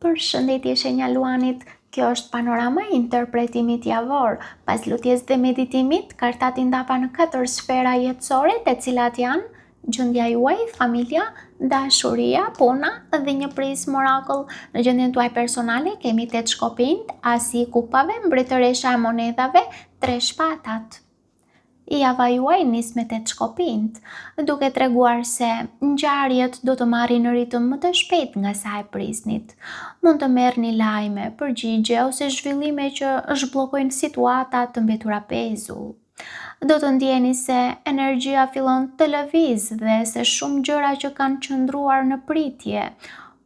Përshëndetje shenjaluanit, kjo është panorama e interpretimit javor. Pas lutjes dhe meditimit, kartati ndapa në 4 sfera jetësore, të cilat janë gjendja juaj, familja, dashuria, puna dhe një prismë orakull. Në gjendjen tuaj personale kemi 8 shkopinjt, asi i kupave, mbretëresha e monedhave, 3 shpatat. Java juaj nis me 8 shkopinjt, duke treguar se ngjarjet do të marrin në ritëm më të shpejt nga sa e prisnit. Mund të merrni lajme, përgjigje ose zhvillime që zhbllokojnë situata të mbetura pezull. Do të ndjeni se energjia fillon të lëvizë dhe se shumë gjëra që kanë qëndruar në pritje,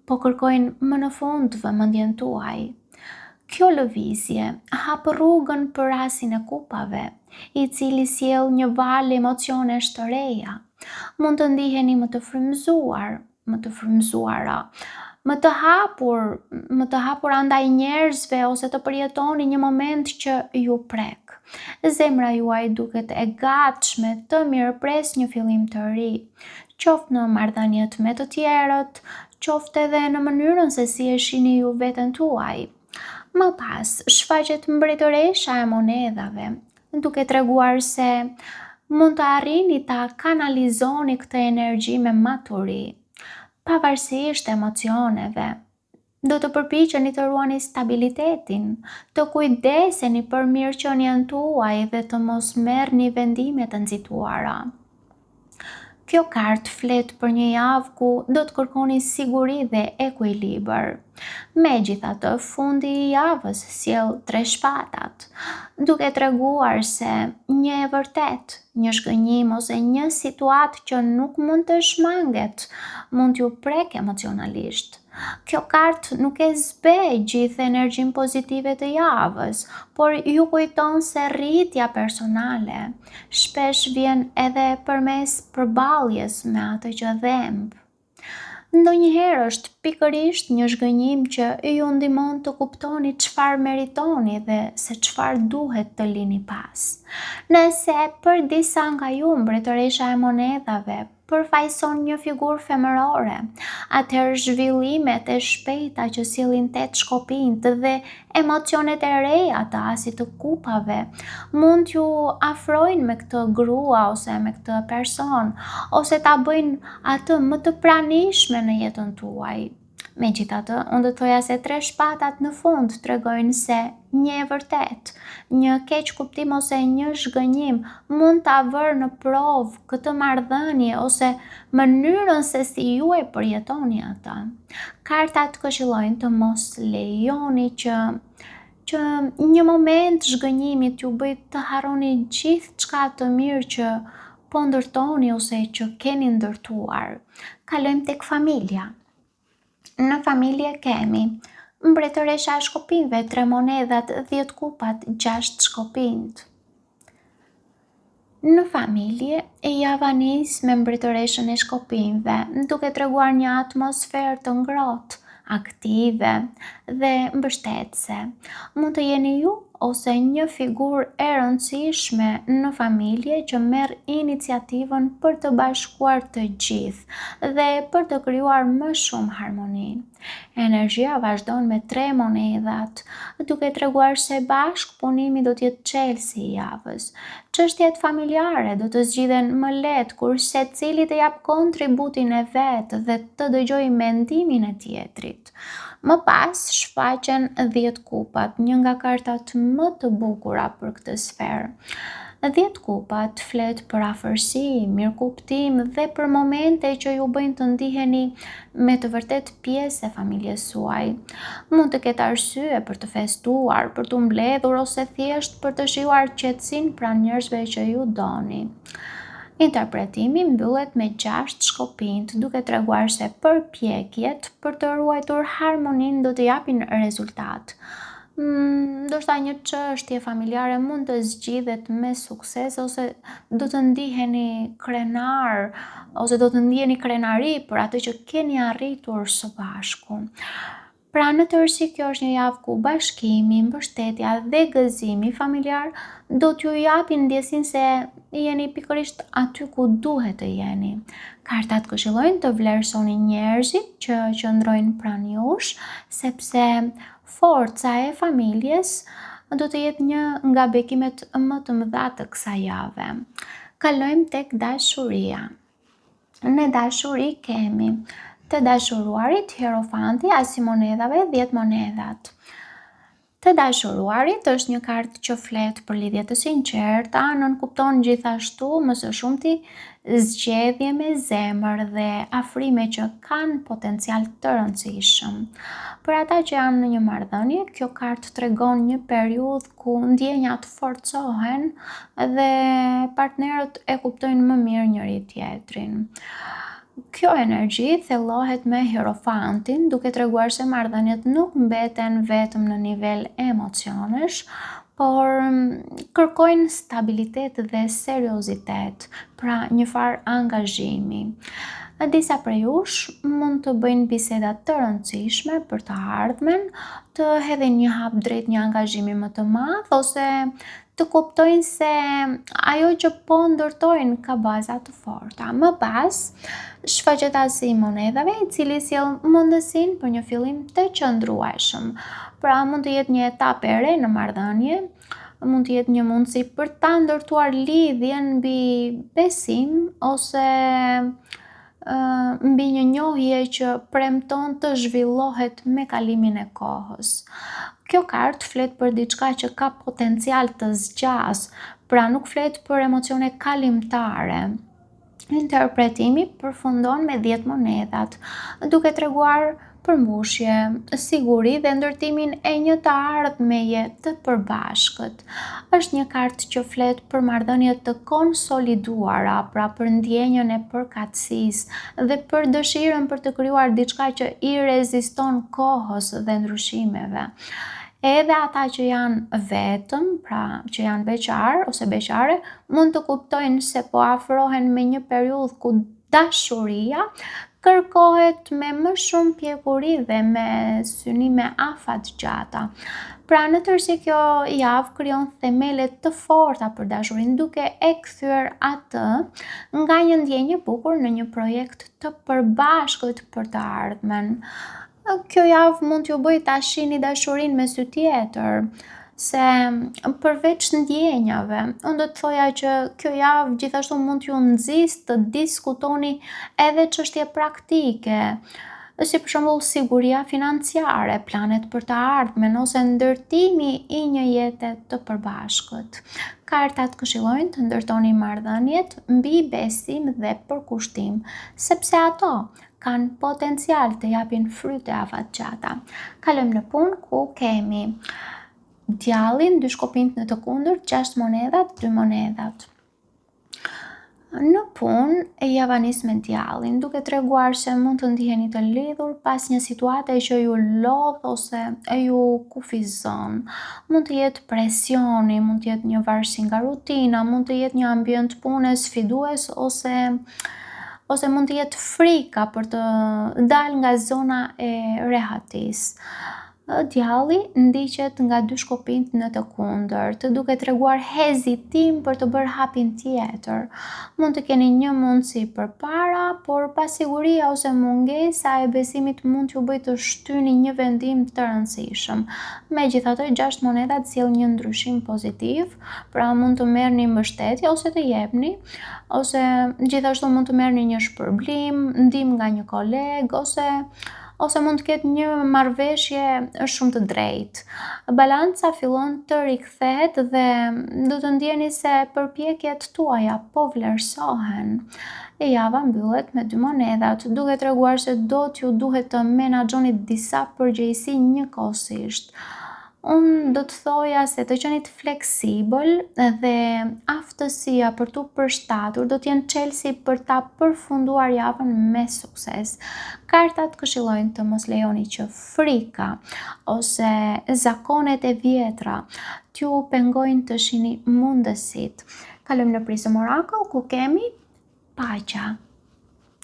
po kërkojnë më në fund vëmendjen tuaj. Kjo lëvizje hap rrugën për asin e kupave, i cili sjell një valë emocionesh të reja. Mund të ndiheni më të frymëzuar, më të frymëzuara, më të hapur andaj njerëzve ose të përjetoni një moment që ju prek. Zemra juaj duket e gatshme të mirëpres një fillim të ri, qoftë në marrëdhëniet me të tjerët, qoftë edhe në mënyrën se si e shihni ju veten tuaj. Më pas, shfaqet mbretëresha e monedhave, duke treguar se mund të arrini ta kanalizoni këtë energji me maturi, pavarësisht emocioneve. Do të përpiqeni të ruani stabilitetin, të kujdeseni për mirëqenien tuaj dhe të mos merrni vendime të nxituara. Kjo kartë flet për një javë ku do të kërkoni siguri dhe ekuilibër. Megjithatë, fundi i javës sjell 3 shpatat, duke treguar se një e vërtet, një shgënjim ose një situatë që nuk mund të shmanget, mund t'ju prek emocionalisht. Kjo kartë nuk e zbe gjithë energjinë pozitive të javës, por ju kujton se rritja personale shpesh vjen edhe përmes përballjes me atë që dhemb. Ndonjëherë është pikërisht një zhgënjim që ju ndihmon të kuptoni çfarë meritoni dhe se çfarë duhet të lini pas. Nëse për disa nga ju mbretëresha e monedhave përfaqëson një figurë femërore, atëherë zhvillimet e shpejta që sjellin 8 shkopinjt dhe emocionet e reja të asit të kupave mund t'ju afrojnë me këtë grua ose me këtë person, ose ta bëjnë atë më të pranishme në jetën tuaj. Megjithatë, unë do të thoja se 3 shpatat në fund tregojnë se një e vërtet, një keq kuptim ose një zhgënjim mund ta vërë në provë këtë marrëdhënie ose mënyrën se si ju e përjetoni atë. Kartat këshillojnë të mos lejoni që një moment zhgënjimi t'ju bëj të harroni gjithçka të mirë që po ndërtoni ose që keni ndërtuar. Kalojmë tek familja. Në familje kemi mbretëresha e shkopinjve, 3 monedhat, 10 kupat, 6 shkopinjt. Në familje, java nis me mbretëreshën e shkopinjve, duke treguar një atmosferë të ngrohtë, aktive dhe mbështetëse. Mund të jeni ju ose një figurë e rëndësishme në familje që merr iniciativën për të bashkuar të gjithë dhe për të krijuar më shumë harmoni. Energjia vazhdon me 3 monedhat, duke treguar se bashkëpunimi do t'jetë çelësi i javës. Çështjet familjare do të zgjidhen më lehtë kur secili të jap kontributin e vet dhe të dëgjojë mendimin e tjetrit. Më pas shfaqen 10 kupat, një nga kartat më të bukura për këtë sferë. 10 kupat flet për afërsi, mirëkuptim dhe për momente që ju bëjnë të ndiheni me të vërtet pjesë e familjes suaj. Mund të ketë arsye për të festuar, për të mbledhur ose thjesht për të shijuar qetësinë pranë njerëzve që ju doni. Interpretimi mbyllet me 6 shkopinjt, duke treguar se përpjekjet për të ruajtur harmoninë do të japin rezultat. Ndoshta një çështje familjare mund të zgjidhet me sukses ose do të ndiheni krenar ose do të ndjeni krenari për atë që keni arritur së bashku. Pra në tërësi kjo është një javë ku bashkimi, mbështetja dhe gëzimi familjar do t'ju japin ndjesin se jeni pikërisht aty ku duhet të jeni. Kartat këshillojnë të vlerësoni njerëzit që qëndrojnë pranë jush, sepse forca e familjes do të jetë një nga bekimet më të mëdha të kësaj jave. Kalojmë tek dashuria. Në dashuri kemi të dashuruarit, hierofanti, asi monedhave, 10 monedhat. Të dashuruarit është një kartë që flet për lidhje të sinqerta, nënkupton gjithashtu më së shumti zgjedhje me zemër dhe afrime që kanë potencial të rëndësishëm. Për ata që janë në një marrëdhënie, kjo kartë tregon një periudhë ku ndjenjat forcohen dhe partnerët e kuptojnë më mirë njëri tjetrin. Kjo energji thellohet me hierofantin, duke treguar se marrëdhëniet nuk mbeten vetëm në nivel emocionesh, por kërkojnë stabilitet dhe seriozitet, pra një farë angazhimi. Disa prej jush mund të bëjnë biseda të rëndësishme për të ardhmen, të hedhin një hap drejt një angazhimi më të madh ose të kuptojnë se ajo që po ndërtojnë ka baza të forta. Më pas, shfaqetasi i monedhave, i cili sjell mundësinë për një fillim të qëndrueshëm. Pra mund të jetë një etapë e re në marrëdhënie, mund të jetë një mundësi për ta ndërtuar lidhjen mbi besim ose mbi një njohje që premton të zhvillohet me kalimin e kohës. Kjo kartë flet për diçka që ka potencial të zgjas, pra nuk flet për emocione kalimtare. Interpretimi përfundon me 10 monedhat, duke treguar përmbushje, siguri dhe ndërtimin e një të ardhmeje të përbashkët. Është një kartë që flet për marrëdhënie të konsoliduara, pra për ndjenjën e përkatësisë dhe për dëshirën për të krijuar diçka që i reziston kohës dhe ndryshimeve. Edhe ata që janë vetëm, pra që janë beqar ose beqare, mund të kuptojnë se po afrohen me një periudhë ku dashuria kërkohet me më shumë pjekuri dhe me synime afat gjata. Pra në tërësi kjo javë krijon themele të forta për dashurinë, duke e kthyer atë nga një ndjenjë e bukur në një projekt të përbashkët për të ardhmen. Kjo javë mund t'ju bëjë ta shihni dashurinë me sy tjetër, se përveç ndjenjave, unë do të thoja që kjo javë gjithashtu mund t'ju nxjisë të diskutoni edhe çështje praktike, si për shembull siguria financiare, planet për të ardhmen ose ndërtimi i një jete të përbashkët. Kartat këshillojnë të ndërtoni marrëdhëniet mbi besim dhe përkushtim, sepse ato kanë potencial të japin fryte afatgjata. Kalojmë në punë ku kemi djallin, 2 shkopinjt në të kundërt, 6 monedhat, 2 monedhat. Në punë e java nis me djallin, duke treguar se mund të ndiheni të lidhur pas një situate që ju lodh ose ju kufizon. Mund të jetë presioni, mund të jetë një varësi nga rutina, mund të jetë një ambient pune sfidues ose mund të jetë frika për të dalë nga zona e rehatisë. Djalli ndiqet nga 2 shkopinjt në të kundërt, duke treguar hezitim për të bërë hapin tjetër. Mund të keni një mundësi përpara, por pasiguria ose mungesa e besimit mund t'ju bëjë të shtyni një vendim të rëndësishëm. Megjithatë, 6 monedhat sjell një ndryshim pozitiv, pra mund të merrni mbështetje ose të jepni, ose gjithashtu mund të merrni një shpërblim, ndihmë nga një koleg ose mund të ketë një marrëveshje shumë të drejtë. Balanca fillon të rikthehet dhe do të ndjeni se përpjekjet tuaja po vlerësohen. E java mbyllet me 2 monedhat, duke treguar se do t'ju duhet të menaxhoni disa përgjegjësi njëkohësisht. Unë do të thoja se të qenit fleksibël dhe aftësia për t'u përshtatur do t'jenë çelësi për ta përfunduar javën me sukses. Kartat këshillojnë të mos lejoni që frika ose zakonet e vjetra t'ju pengojnë të shihni mundësitë. Kalojmë në Prism Oracle ku kemi paqja.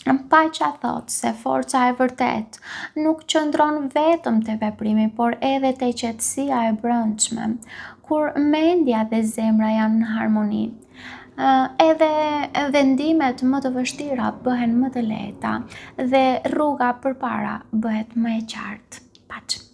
Pacha thot se forca e vërtet nuk qëndron vetëm te veprimi, por edhe te qetësia e brendshme, kur mendja dhe zemra janë në harmoni. Edhe vendimet më të vështira bëhen më të lehta dhe rruga përpara bëhet më e qartë. Paç.